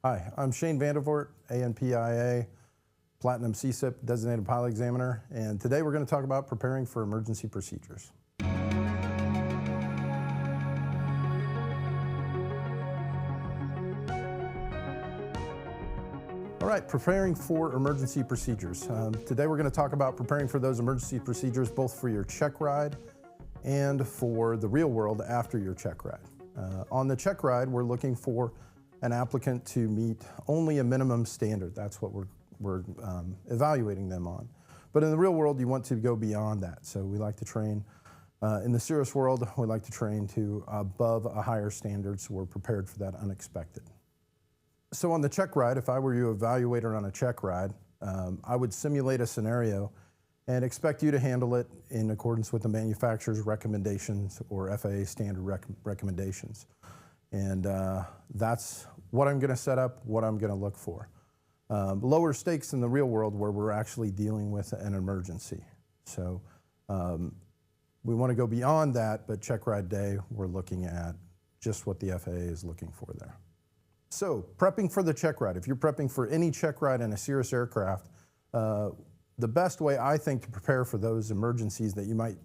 Hi, I'm Shane Vande Voort, ANPIA, Platinum CSIP, Designated Pilot Examiner, and today we're going to talk about preparing for emergency procedures. All right, preparing for emergency procedures. Today we're going to talk about preparing for those emergency procedures both for your check ride and for the real world after your check ride. On the check ride, we're looking for an applicant to meet only a minimum standard. That's what we're evaluating them on. But in the real world, you want to go beyond that. So we like to train, in the Cirrus world, we like to train to above a higher standard, so we're prepared for that unexpected. So on the check ride, if I were your evaluator on a check ride, I would simulate a scenario and expect you to handle it in accordance with the manufacturer's recommendations or FAA standard recommendations. And that's what I'm going to set up, what I'm going to look for. Lower stakes in the real world where we're actually dealing with an emergency. So we want to go beyond that, but check ride day, we're looking at just what the FAA is looking for there. So prepping for the check ride. If you're prepping for any check ride in a Cirrus aircraft, the best way I think to prepare for those emergencies that you might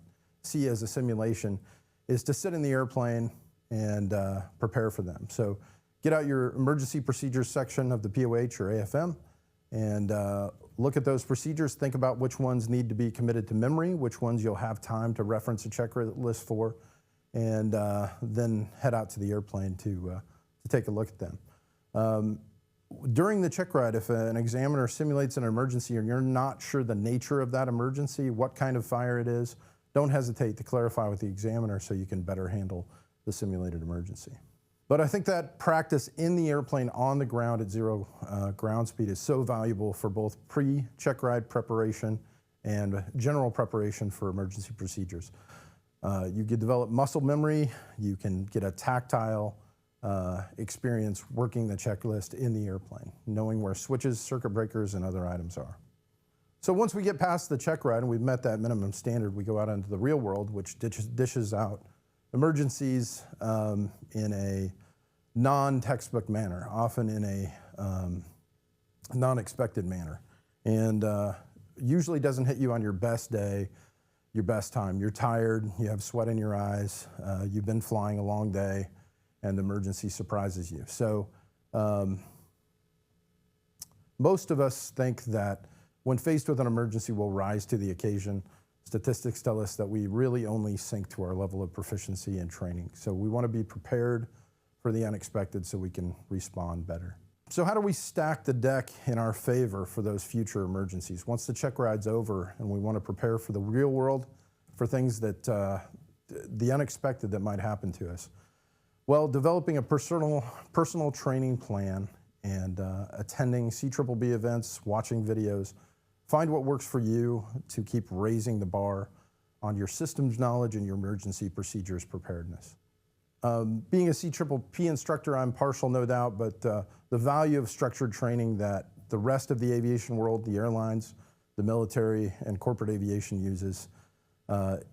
see as a simulation is to sit in the airplane and prepare for them. So get out your emergency procedures section of the POH or AFM and look at those procedures. Think about which ones need to be committed to memory, which ones you'll have time to reference a checklist for, and then head out to the airplane to take a look at them. During the check ride, if an examiner simulates an emergency and you're not sure the nature of that emergency, what kind of fire it is, don't hesitate to clarify with the examiner so you can better handle the simulated emergency. But I think that practice in the airplane on the ground at zero ground speed is so valuable for both pre-check ride preparation and general preparation for emergency procedures. You can develop muscle memory, you can get a tactile experience working the checklist in the airplane, knowing where switches, circuit breakers, and other items are. So once we get past the check ride and we've met that minimum standard, we go out into the real world, which dishes out emergencies in a non-textbook manner, often in a non-expected manner, and usually doesn't hit you on your best day, your best time. You're tired, you have sweat in your eyes, you've been flying a long day, and the emergency surprises you. So most of us think that when faced with an emergency, we'll rise to the occasion. Statistics tell us that we really only sink to our level of proficiency and training. So we want to be prepared for the unexpected so we can respond better. So how do we stack the deck in our favor for those future emergencies? Once the check ride's over and we want to prepare for the real world, for things that, the unexpected that might happen to us. Well, developing a personal training plan and attending CPPP events, watching videos, find what works for you to keep raising the bar on your systems knowledge and your emergency procedures preparedness. Being a CPPP instructor, I'm partial, no doubt, but the value of structured training that the rest of the aviation world, the airlines, the military, and corporate aviation uses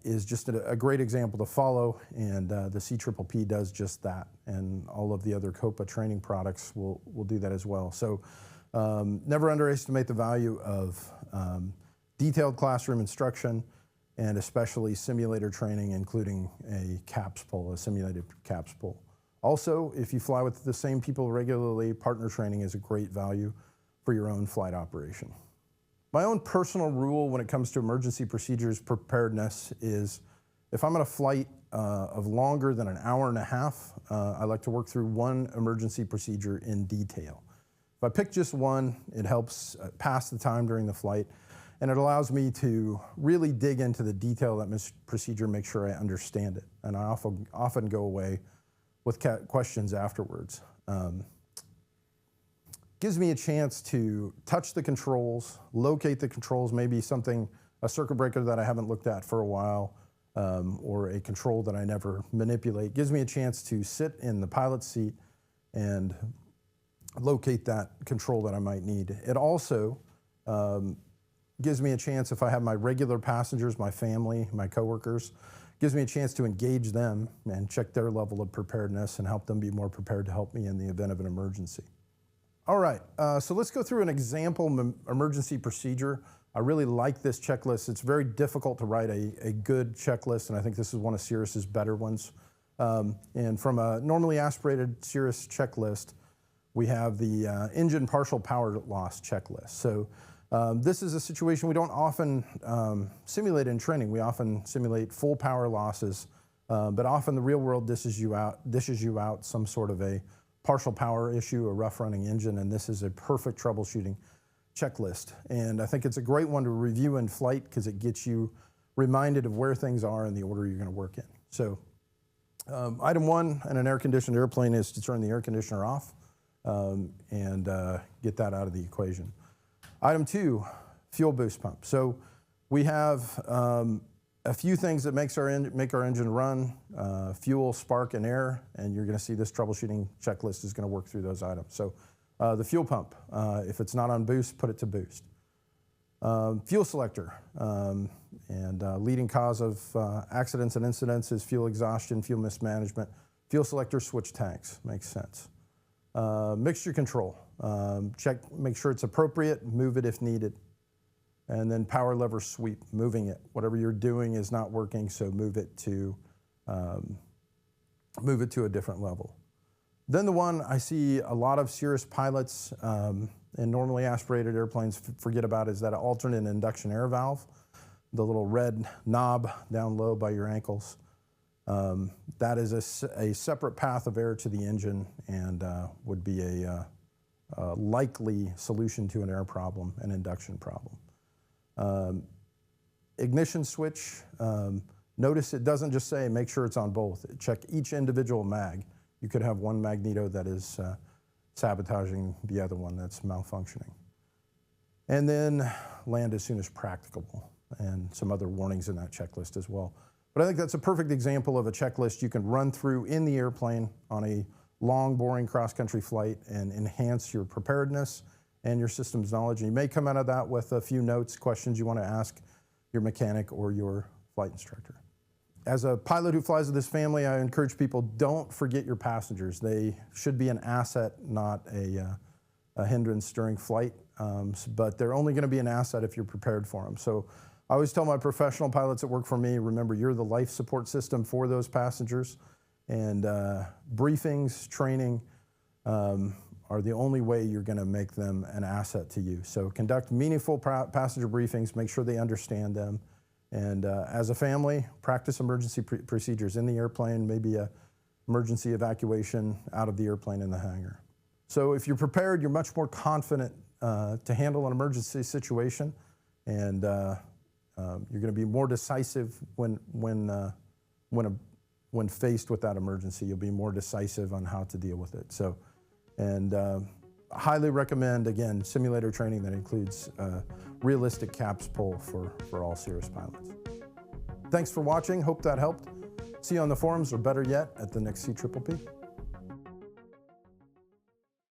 is just a great example to follow, and the CPPP does just that, and all of the other COPA training products will do that as well. So never underestimate the value of detailed classroom instruction, and especially simulator training, including a CAPS pull, a simulated CAPS pull. Also, if you fly with the same people regularly, partner training is a great value for your own flight operation. My own personal rule when it comes to emergency procedures preparedness is if I'm on a flight of longer than an hour and a half, I like to work through one emergency procedure in detail. If I pick just one, it helps pass the time during the flight, and it allows me to really dig into the detail of that procedure, make sure I understand it. And I often go away with questions afterwards. Gives me a chance to touch the controls, locate the controls, maybe a circuit breaker that I haven't looked at for a while, or a control that I never manipulate. Gives me a chance to sit in the pilot's seat and locate that control that I might need. It also gives me a chance, if I have my regular passengers, my family, my coworkers, gives me a chance to engage them and check their level of preparedness and help them be more prepared to help me in the event of an emergency. All right, so let's go through an example emergency procedure. I really like this checklist. It's very difficult to write a good checklist, and I think this is one of Cirrus's better ones. And from a normally aspirated Cirrus checklist, we have the engine partial power loss checklist. So this is a situation we don't often simulate in training. We often simulate full power losses, but often the real world dishes you out some sort of a partial power issue, a rough running engine, and this is a perfect troubleshooting checklist. And I think it's a great one to review in flight because it gets you reminded of where things are and the order you're going to work in. So item one in an air-conditioned airplane is to turn the air conditioner off and get that out of the equation. Item two, fuel boost pump. So we have a few things that make our engine run, fuel, spark, and air, and you're going to see this troubleshooting checklist is going to work through those items. So the fuel pump, if it's not on boost, put it to boost. Fuel selector, and leading cause of accidents and incidents is fuel exhaustion, fuel mismanagement. Fuel selector, switch tanks, makes sense. Mixture control, make sure it's appropriate, move it if needed. And then power lever sweep, moving it. Whatever you're doing is not working, so move it to a different level. Then the one I see a lot of Cirrus pilots in normally aspirated airplanes forget about is that alternate induction air valve, the little red knob down low by your ankles. That is a separate path of air to the engine and would be a likely solution to an air problem, an induction problem. Ignition switch, notice it doesn't just say make sure it's on both. Check each individual mag. You could have one magneto that is sabotaging the other one that's malfunctioning. And then land as soon as practicable, and some other warnings in that checklist as well. But I think that's a perfect example of a checklist you can run through in the airplane on a long, boring cross-country flight and enhance your preparedness and your systems knowledge. And you may come out of that with a few notes, questions you want to ask your mechanic or your flight instructor. As a pilot who flies with this family, I encourage people, don't forget your passengers. They should be an asset, not a hindrance during flight, but they're only going to be an asset if you're prepared for them. So I always tell my professional pilots that work for me, remember, you're the life support system for those passengers, and briefings, training, are the only way you're going to make them an asset to you. So conduct meaningful passenger briefings, make sure they understand them, and as a family, practice emergency procedures in the airplane, maybe a emergency evacuation out of the airplane in the hangar. So if you're prepared, you're much more confident to handle an emergency situation, and you're going to be more decisive when faced with that emergency. You'll be more decisive on how to deal with it. So. And highly recommend, again, simulator training that includes realistic CAPS pull for all Cirrus pilots. Thanks for watching. Hope that helped. See you on the forums, or better yet, at the next CPPP.